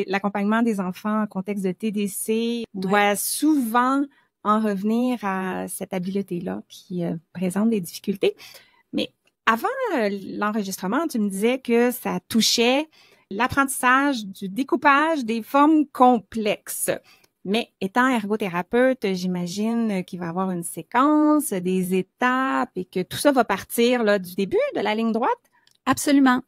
L'accompagnement des enfants en contexte de TDC doit souvent en revenir à cette habileté-là qui présente des difficultés. Mais avant l'enregistrement, tu me disais que ça touchait l'apprentissage du découpage des formes complexes. Mais étant ergothérapeute, j'imagine qu'il va y avoir une séquence, des étapes et que tout ça va partir là, du début de la ligne droite? Absolument.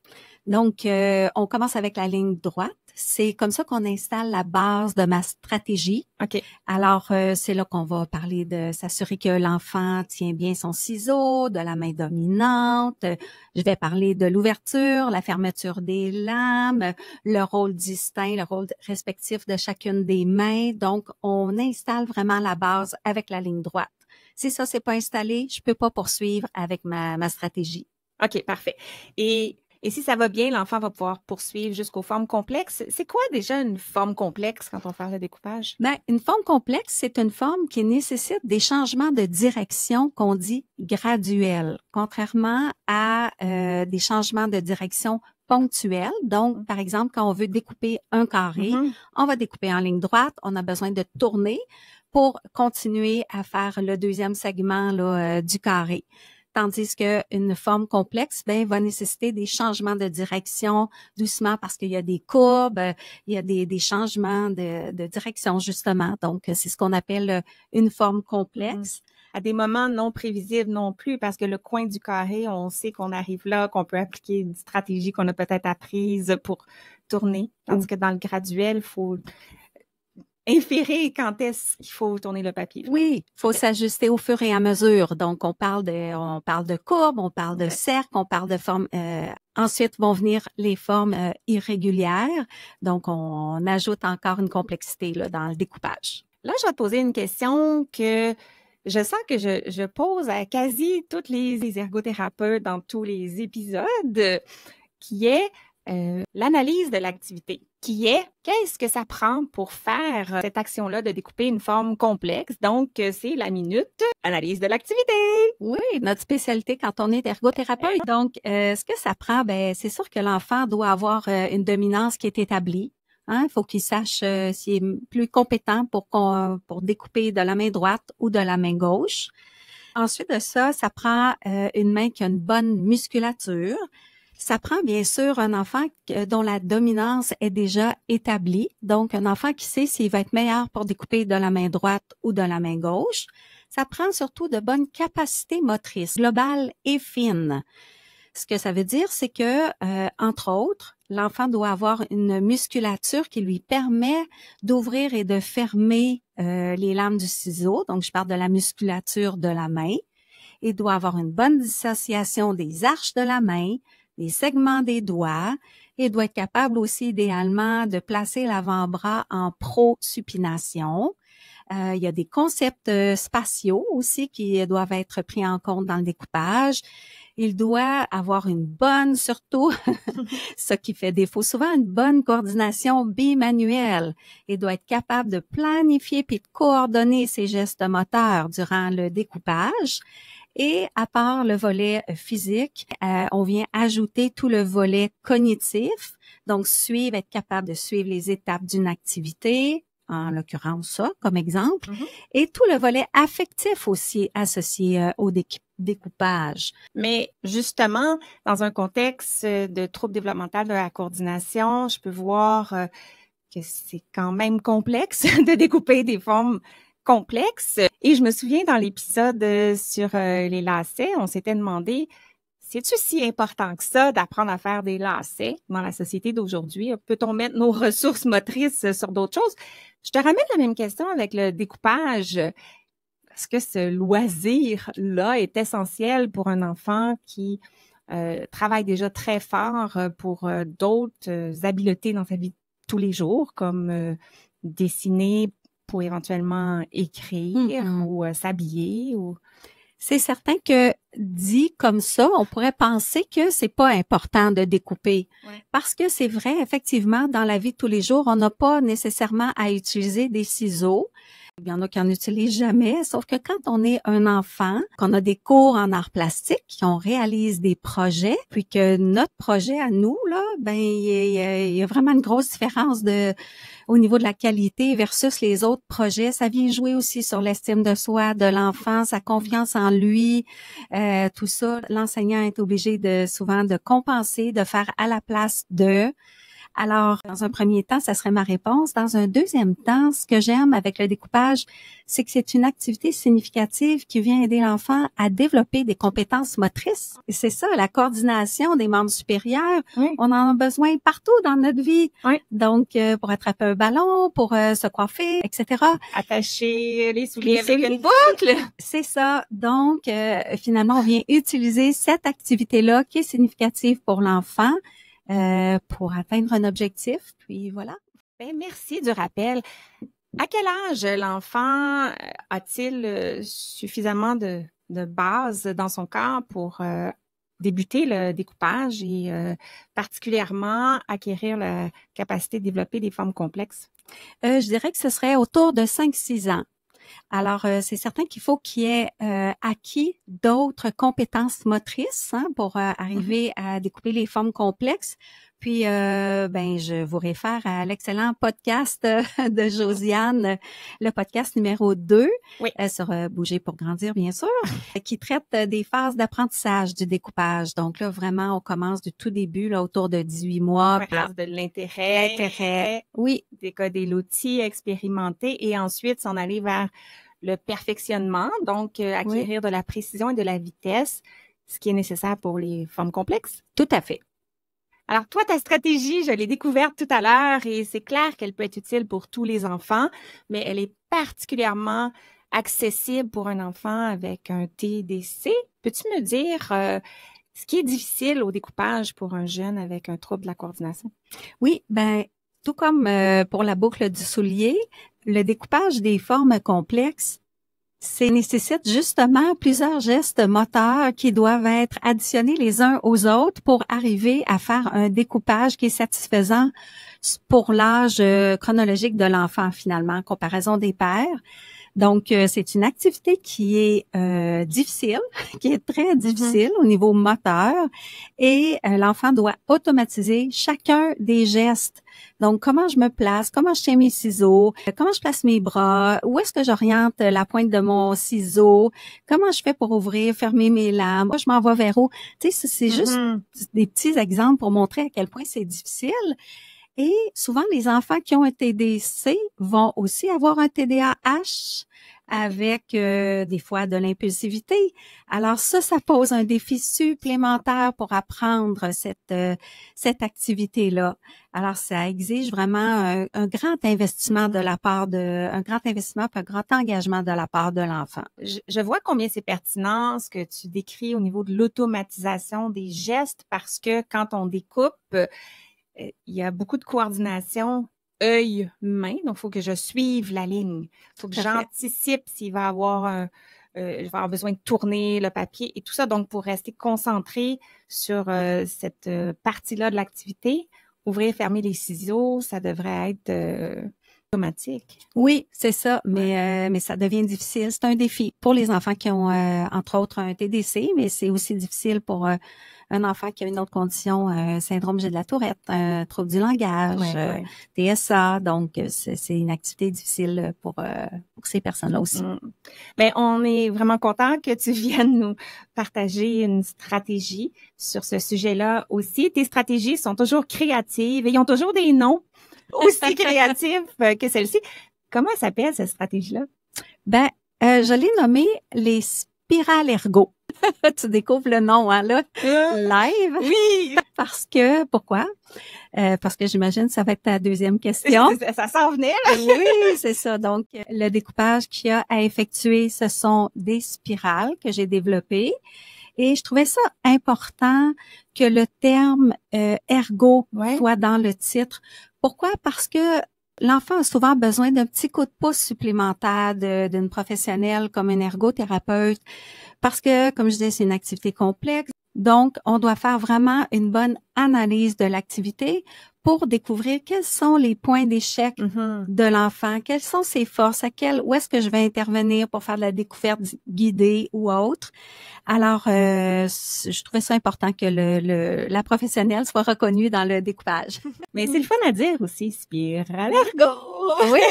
Donc, on commence avec la ligne droite. C'est comme ça qu'on installe la base de ma stratégie. OK. Alors, c'est là qu'on va parler de s'assurer que l'enfant tient bien son ciseau, de la main dominante. Je vais parler de l'ouverture, la fermeture des lames, le rôle distinct, le rôle respectif de chacune des mains. Donc, on installe vraiment la base avec la ligne droite. Si ça, c'est pas installé, je peux pas poursuivre avec ma stratégie. OK, parfait. Et si ça va bien, l'enfant va pouvoir poursuivre jusqu'aux formes complexes. C'est quoi déjà une forme complexe quand on fait le découpage? Ben, une forme complexe, c'est une forme qui nécessite des changements de direction qu'on dit graduels, contrairement à des changements de direction ponctuels. Donc, par exemple, quand on veut découper un carré, on va découper en ligne droite, on a besoin de tourner pour continuer à faire le deuxième segment là, du carré. Tandis qu'une forme complexe, va nécessiter des changements de direction doucement parce qu'il y a des courbes, il y a des changements de direction justement. Donc, c'est ce qu'on appelle une forme complexe. À des moments non prévisibles non plus, parce que le coin du carré, on sait qu'on arrive là, qu'on peut appliquer une stratégie qu'on a peut-être apprise pour tourner. Tandis que dans le graduel, il faut inférer quand est-ce qu'il faut tourner le papier. Oui, il faut s'ajuster au fur et à mesure. Donc, on parle de courbes, on parle de cercles, on parle de formes. Ensuite vont venir les formes irrégulières. Donc, on ajoute encore une complexité là, dans le découpage. Là, je vais te poser une question que je sens que je pose à quasi toutes les ergothérapeutes dans tous les épisodes, qui est l'analyse de l'activité, qui est qu'est-ce que ça prend pour faire cette action-là de découper une forme complexe. Donc, c'est la minute analyse de l'activité. Oui, notre spécialité quand on est ergothérapeute. Donc, ce que ça prend, c'est sûr que l'enfant doit avoir une dominance qui est établie. Il faut qu'il sache s'il est plus compétent pour découper de la main droite ou de la main gauche. Ensuite de ça, ça prend une main qui a une bonne musculature. Ça prend bien sûr un enfant dont la dominance est déjà établie, donc un enfant qui sait s'il va être meilleur pour découper de la main droite ou de la main gauche. Ça prend surtout de bonnes capacités motrices, globales et fines. Ce que ça veut dire, c'est que, entre autres, l'enfant doit avoir une musculature qui lui permet d'ouvrir et de fermer les lames du ciseau. Donc, je parle de la musculature de la main. Il doit avoir une bonne dissociation des arches de la main, des segments des doigts, et doit être capable aussi idéalement de placer l'avant-bras en prosupination. Il y a des concepts spatiaux aussi qui doivent être pris en compte dans le découpage. Il doit avoir une bonne, surtout, ce qui fait défaut souvent, une bonne coordination bimanuelle. Il doit être capable de planifier puis de coordonner ses gestes moteurs durant le découpage. Et à part le volet physique, on vient ajouter tout le volet cognitif. Donc, être capable de suivre les étapes d'une activité, en l'occurrence ça, comme exemple, et tout le volet affectif aussi associé au découpage. Mais justement, dans un contexte de trouble développemental de la coordination, je peux voir que c'est quand même complexe de découper des formes complexes. Et je me souviens dans l'épisode sur les lacets, on s'était demandé, c'est-tu si important que ça d'apprendre à faire des lacets dans la société d'aujourd'hui? Peut-on mettre nos ressources motrices sur d'autres choses? Je te ramène la même question avec le découpage. Est-ce que ce loisir-là est essentiel pour un enfant qui travaille déjà très fort pour d'autres habiletés dans sa vie de tous les jours, comme dessiner pour éventuellement écrire ou s'habiller ou... C'est certain que dit comme ça, on pourrait penser que c'est pas important de découper. Parce que c'est vrai, effectivement, dans la vie de tous les jours, on n'a pas nécessairement à utiliser des ciseaux. Il y en a qui en utilisent jamais, sauf que quand on est un enfant, qu'on a des cours en arts plastiques, qu'on réalise des projets, puis que notre projet à nous, là, ben il y a vraiment une grosse différence au niveau de la qualité versus les autres projets. Ça vient jouer aussi sur l'estime de soi de l'enfant, sa confiance en lui, tout ça. L'enseignant est obligé souvent de compenser, de faire à la place de. Alors, dans un premier temps, ça serait ma réponse. Dans un deuxième temps, ce que j'aime avec le découpage, c'est que c'est une activité significative qui vient aider l'enfant à développer des compétences motrices. Et c'est ça, la coordination des membres supérieurs. Oui. On en a besoin partout dans notre vie. Oui. Donc, pour attraper un ballon, pour se coiffer, etc. Attacher les souliers avec une boucle. C'est ça. Donc, finalement, on vient utiliser cette activité-là qui est significative pour l'enfant. Pour atteindre un objectif, puis voilà. Ben, merci du rappel. À quel âge l'enfant a-t-il suffisamment de base dans son corps pour débuter le découpage et particulièrement acquérir la capacité de développer des formes complexes? Je dirais que ce serait autour de 5-6 ans. Alors, c'est certain qu'il faut qu'il ait acquis d'autres compétences motrices pour arriver à découper les formes complexes. Puis, je vous réfère à l'excellent podcast de Josiane, le podcast numéro 2, oui. Sur Bouger pour grandir, bien sûr, qui traite des phases d'apprentissage du découpage. Donc là, vraiment, on commence du tout début, là, autour de 18 mois. Oui, de l'intérêt, oui, décoder l'outil, expérimenter et ensuite s'en aller vers le perfectionnement, donc acquérir de la précision et de la vitesse, ce qui est nécessaire pour les formes complexes. Tout à fait. Alors, toi, ta stratégie, je l'ai découverte tout à l'heure et c'est clair qu'elle peut être utile pour tous les enfants, mais elle est particulièrement accessible pour un enfant avec un TDC. Peux-tu me dire ce qui est difficile au découpage pour un jeune avec un trouble de la coordination? Oui, tout comme pour la boucle du soulier, le découpage des formes complexes, ça nécessite justement plusieurs gestes moteurs qui doivent être additionnés les uns aux autres pour arriver à faire un découpage qui est satisfaisant pour l'âge chronologique de l'enfant finalement, en comparaison des pairs. Donc, c'est une activité qui est difficile, qui est très difficile au niveau moteur et l'enfant doit automatiser chacun des gestes. Donc, comment je me place, comment je tiens mes ciseaux, comment je place mes bras, où est-ce que j'oriente la pointe de mon ciseau, comment je fais pour ouvrir, fermer mes lames, moi je m'en vais vers où. Tu sais, c'est juste des petits exemples pour montrer à quel point c'est difficile. Et souvent, les enfants qui ont un TDC vont aussi avoir un TDAH avec des fois de l'impulsivité. Alors ça pose un défi supplémentaire pour apprendre cette activité-là. Alors ça exige vraiment un grand investissement de la part un grand investissement, puis un grand engagement de la part de l'enfant. Je vois combien c'est pertinent ce que tu décris au niveau de l'automatisation des gestes parce que quand on découpe, il y a beaucoup de coordination œil-main, donc il faut que je suive la ligne. Il faut que j'anticipe s'il va avoir je vais avoir besoin de tourner le papier et tout ça. Donc, pour rester concentré sur cette partie-là de l'activité, ouvrir, fermer les ciseaux, ça devrait être automatique. Oui, c'est ça, mais ça devient difficile. C'est un défi pour les enfants qui ont, entre autres, un TDC, mais c'est aussi difficile pour un enfant qui a une autre condition, syndrome de la Tourette, trouble du langage, TSA. Donc, c'est une activité difficile pour ces personnes-là aussi. Ben, on est vraiment content que tu viennes nous partager une stratégie sur ce sujet-là aussi. Tes stratégies sont toujours créatives et ils ont toujours des noms aussi créatifs que celle-ci. Comment s'appelle cette stratégie-là? Je l'ai nommée les spirales ergo. Tu découvres le nom, là, live. Oui! Pourquoi? Parce que j'imagine que ça va être ta deuxième question. Ça s'en venait, là. Oui, c'est ça. Donc, le découpage qu'il y a à effectuer, ce sont des spirales que j'ai développées. Et je trouvais ça important que le terme ergo soit dans le titre. Pourquoi? Parce que l'enfant a souvent besoin d'un petit coup de pouce supplémentaire d'une professionnelle comme un ergothérapeute parce que, comme je disais, c'est une activité complexe. Donc, on doit faire vraiment une bonne analyse de l'activité pour découvrir quels sont les points d'échec de l'enfant, quelles sont ses forces, où est-ce que je vais intervenir pour faire de la découverte guidée ou autre. Alors, je trouvais ça important que la professionnelle soit reconnue dans le découpage. Mais c'est le fun à dire aussi, spirale ergo. Oui,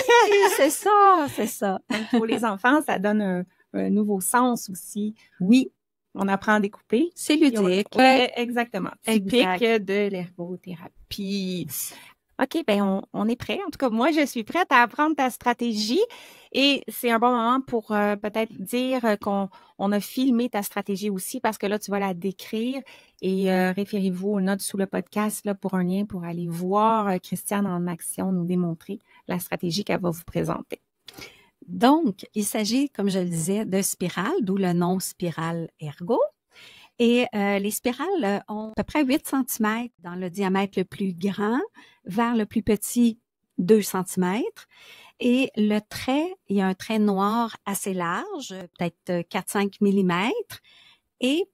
c'est ça. Donc, pour les enfants, ça donne un nouveau sens aussi. Oui. On apprend à découper. C'est ludique. Ouais, exactement. Typique Exact. de l'ergothérapie. OK, ben on est prêt. En tout cas, moi, je suis prête à apprendre ta stratégie et c'est un bon moment pour peut-être dire qu'on a filmé ta stratégie aussi parce que là, tu vas la décrire et référez-vous aux notes sous le podcast là, pour un lien pour aller voir Christiane en action nous démontrer la stratégie qu'elle va vous présenter. Donc, il s'agit, comme je le disais, de spirales, d'où le nom spirale ergo. Et les spirales ont à peu près 8 cm dans le diamètre le plus grand vers le plus petit 2 cm. Et le trait, il y a un trait noir assez large, peut-être 4-5 mm. Et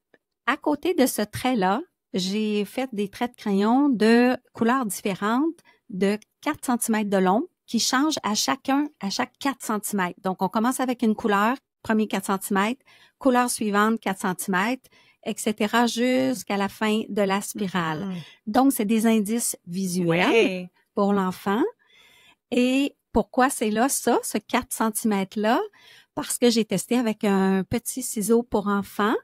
à côté de ce trait-là, j'ai fait des traits de crayon de couleurs différentes de 4 cm de long qui changent à chaque 4 cm. Donc, on commence avec une couleur, premier 4 cm, couleur suivante 4 cm, etc. jusqu'à la fin de la spirale. Donc, c'est des indices visuels pour l'enfant. Et pourquoi c'est là, ça, ce 4 cm-là? Parce que j'ai testé avec un petit ciseau pour enfants.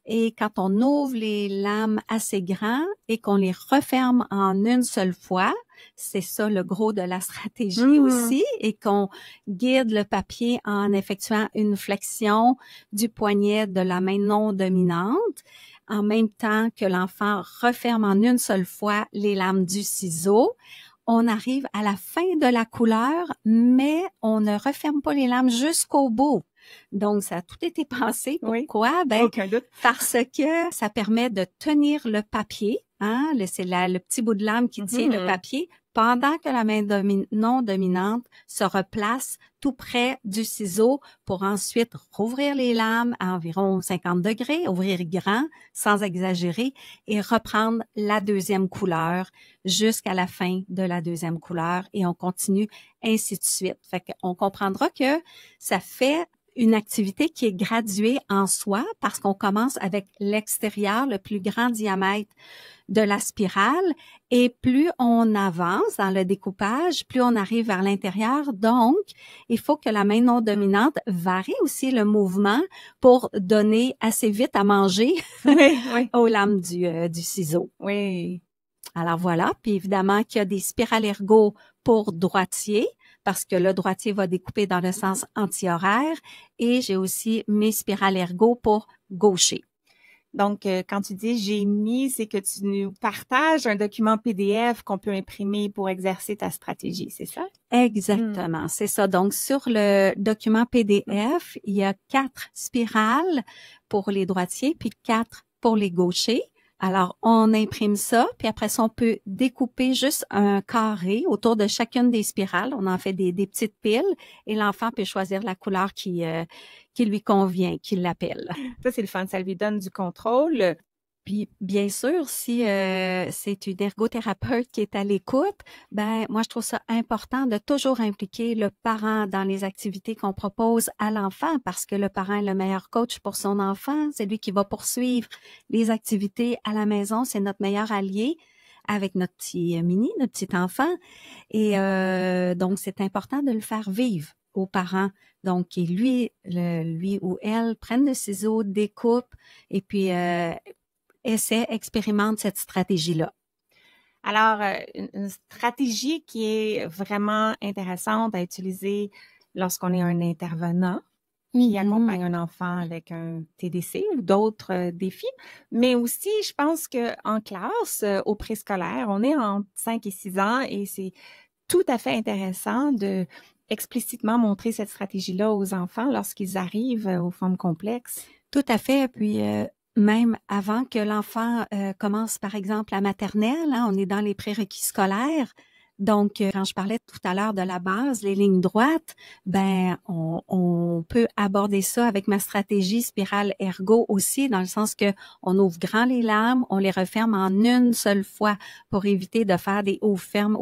Et quand on ouvre les lames assez grands et qu'on les referme en une seule fois, c'est ça le gros de la stratégie aussi, et qu'on guide le papier en effectuant une flexion du poignet de la main non dominante, en même temps que l'enfant referme en une seule fois les lames du ciseau. On arrive à la fin de la couleur, mais on ne referme pas les lames jusqu'au bout. Donc, ça a tout été pensé. Pourquoi? Ben, aucun doute. Parce que ça permet de tenir le papier, hein, c'est le petit bout de lame qui tient le papier, pendant que la main non dominante se replace tout près du ciseau pour ensuite rouvrir les lames à environ 50 degrés, ouvrir grand, sans exagérer, et reprendre la deuxième couleur jusqu'à la fin de la deuxième couleur, et on continue ainsi de suite. Fait qu'on comprendra que ça fait une activité qui est graduée en soi parce qu'on commence avec l'extérieur, le plus grand diamètre de la spirale, et plus on avance dans le découpage, plus on arrive vers l'intérieur. Donc, il faut que la main non dominante varie aussi le mouvement pour donner assez vite à manger aux lames du ciseau. Oui. Alors voilà, puis évidemment qu'il y a des spirales ergo pour droitier, parce que le droitier va découper dans le sens anti-horaire, et j'ai aussi mes spirales ergo pour gaucher. Donc, quand tu dis j'ai mis, c'est que tu nous partages un document PDF qu'on peut imprimer pour exercer ta stratégie, c'est ça? Exactement, c'est ça. Donc, sur le document PDF, il y a 4 spirales pour les droitiers, puis 4 pour les gauchers. Alors, on imprime ça, puis après ça, on peut découper juste un carré autour de chacune des spirales. On en fait des petites piles, et l'enfant peut choisir la couleur qui lui convient, qui l'appelle. Ça, c'est le fun, ça lui donne du contrôle. Puis, bien sûr, si c'est une ergothérapeute qui est à l'écoute, ben moi, je trouve ça important de toujours impliquer le parent dans les activités qu'on propose à l'enfant, parce que le parent est le meilleur coach pour son enfant. C'est lui qui va poursuivre les activités à la maison. C'est notre meilleur allié avec notre petit notre petit enfant. Et donc, c'est important de le faire vivre aux parents. Donc, lui ou elle prennent le ciseau, découpe, et puis expérimente cette stratégie-là. Alors, une stratégie qui est vraiment intéressante à utiliser lorsqu'on est un intervenant qui accompagne un enfant avec un TDC ou d'autres défis, mais aussi, je pense qu'en classe, au préscolaire, on est en 5 et 6 ans, et c'est tout à fait intéressant de explicitement montrer cette stratégie-là aux enfants lorsqu'ils arrivent aux formes complexes. Tout à fait. Puis, même avant que l'enfant commence, par exemple, la maternelle, hein, on est dans les prérequis scolaires, Donc, quand je parlais tout à l'heure de la base, les lignes droites, ben on peut aborder ça avec ma stratégie spirale ergo aussi, dans le sens que on ouvre grand les lames, on les referme en une seule fois pour éviter de faire des hauts fermes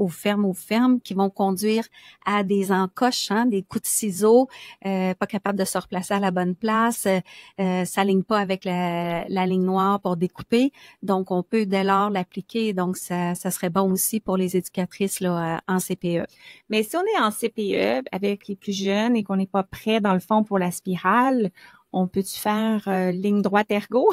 qui vont conduire à des encoches, des coups de ciseaux, pas capable de se replacer à la bonne place, s'aligne pas avec la ligne noire pour découper. Donc, on peut dès lors l'appliquer. Donc, ça serait bon aussi pour les éducatrices là, en CPE. Mais si on est en CPE avec les plus jeunes et qu'on n'est pas prêt, dans le fond, pour la spirale, on peut-tu faire ligne droite ergo?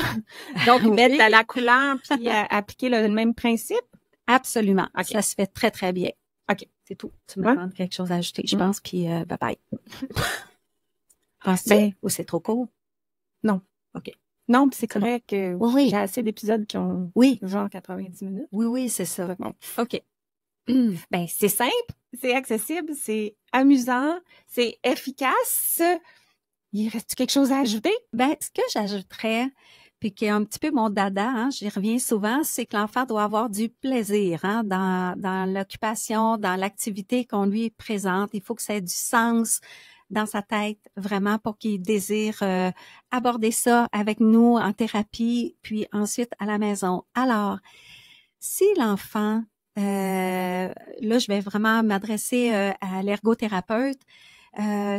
Donc, mettre la couleur puis appliquer le même principe? Absolument. Okay. Ça se fait très, très bien. OK. C'est tout. Tu me demandes quelque chose à ajouter, je pense, puis bye-bye. Ou c'est trop court? Non. OK. Non, c'est correct. Oui. J'ai assez d'épisodes qui ont genre 90 minutes. Oui, c'est ça. Bon. OK. Ben, c'est simple, c'est accessible, c'est amusant, c'est efficace. Il reste quelque chose à ajouter? Ben, ce que j'ajouterais, puis qui est un petit peu mon dada, j'y reviens souvent, c'est que l'enfant doit avoir du plaisir dans l'occupation, dans l'activité qu'on lui présente. Il faut que ça ait du sens dans sa tête, vraiment, pour qu'il désire aborder ça avec nous en thérapie, puis ensuite à la maison. Alors, si l'enfant, là, je vais vraiment m'adresser à l'ergothérapeute,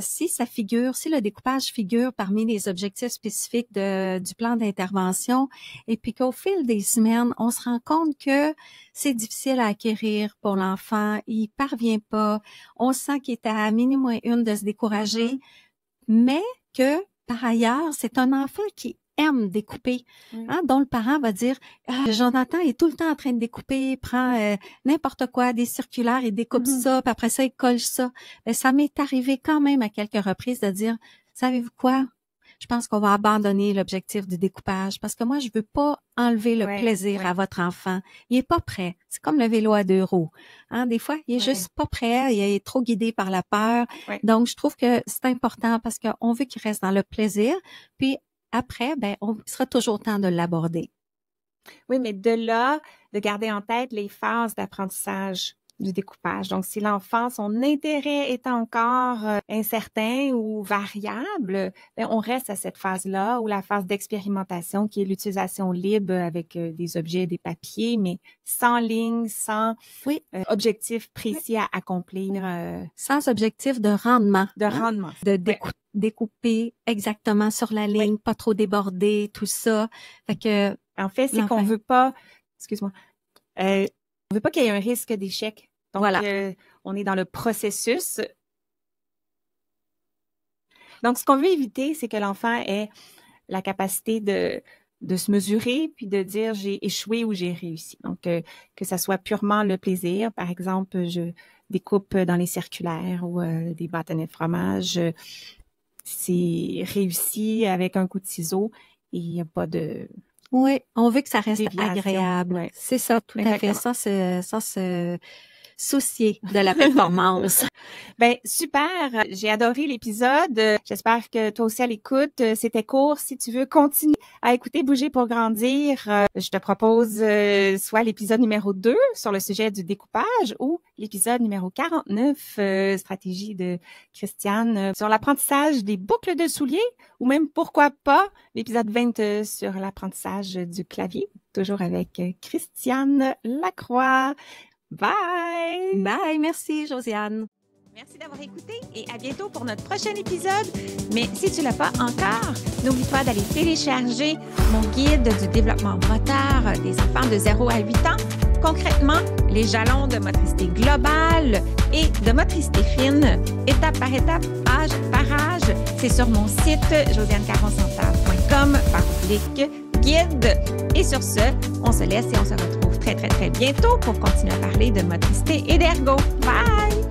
si le découpage figure parmi les objectifs spécifiques du plan d'intervention, et puis qu'au fil des semaines, on se rend compte que c'est difficile à acquérir pour l'enfant, il parvient pas, on sent qu'il est à minimum une de se décourager, mais que, par ailleurs, c'est un enfant qui aime découper, dont le parent va dire Jonathan est tout le temps en train de découper, il prend n'importe quoi, des circulaires, il découpe ça, puis après ça, il colle ça. Ben, ça m'est arrivé quand même à quelques reprises de dire, savez-vous quoi? Je pense qu'on va abandonner l'objectif du découpage parce que moi, je veux pas enlever le plaisir à votre enfant. Il est pas prêt. C'est comme le vélo à 2 roues. Des fois, il est juste pas prêt, il est trop guidé par la peur. Donc, je trouve que c'est important parce qu'on veut qu'il reste dans le plaisir, puis après, ben, on sera toujours temps de l'aborder. Oui, mais de là, de garder en tête les phases d'apprentissage du découpage. Donc, si l'enfant, son intérêt est encore incertain ou variable, ben, on reste à cette phase-là ou la phase d'expérimentation qui est l'utilisation libre avec des objets, des papiers, mais sans ligne, sans objectif précis à accomplir. Sans objectif de rendement. De rendement. De découper exactement sur la ligne, pas trop déborder, tout ça. Fait que, en fait, c'est qu'on veut pas, on veut pas qu'il y ait un risque d'échec. Donc, on est dans le processus. Donc, ce qu'on veut éviter, c'est que l'enfant ait la capacité de se mesurer puis de dire j'ai échoué ou j'ai réussi. Donc, que ça soit purement le plaisir. Par exemple, je découpe dans les circulaires ou des bâtonnets de fromage. C'est réussi avec un coup de ciseau et il n'y a pas de... Oui, on veut que ça reste déviation. Agréable. Ouais. C'est ça, tout à fait. Ça, c'est soucier de la performance. Ben super, j'ai adoré l'épisode. J'espère que toi aussi à l'écoute, c'était court. Si tu veux continuer à écouter Bouger pour grandir, je te propose soit l'épisode numéro 2 sur le sujet du découpage ou l'épisode numéro 49, stratégie de Christiane, sur l'apprentissage des boucles de souliers ou même pourquoi pas l'épisode 20 sur l'apprentissage du clavier, toujours avec Christiane Lacroix. Bye! Bye! Merci, Josiane. Merci d'avoir écouté et à bientôt pour notre prochain épisode. Mais si tu ne l'as pas encore, n'oublie pas d'aller télécharger mon guide du développement moteur des enfants de 0 à 8 ans. Concrètement, les jalons de motricité globale et de motricité fine, étape par étape, âge par âge. C'est sur mon site josianecaroncentre.com/guide. Et sur ce, on se laisse et on se retrouve très, très, très bientôt pour continuer à parler de motricité et d'ergo. Bye!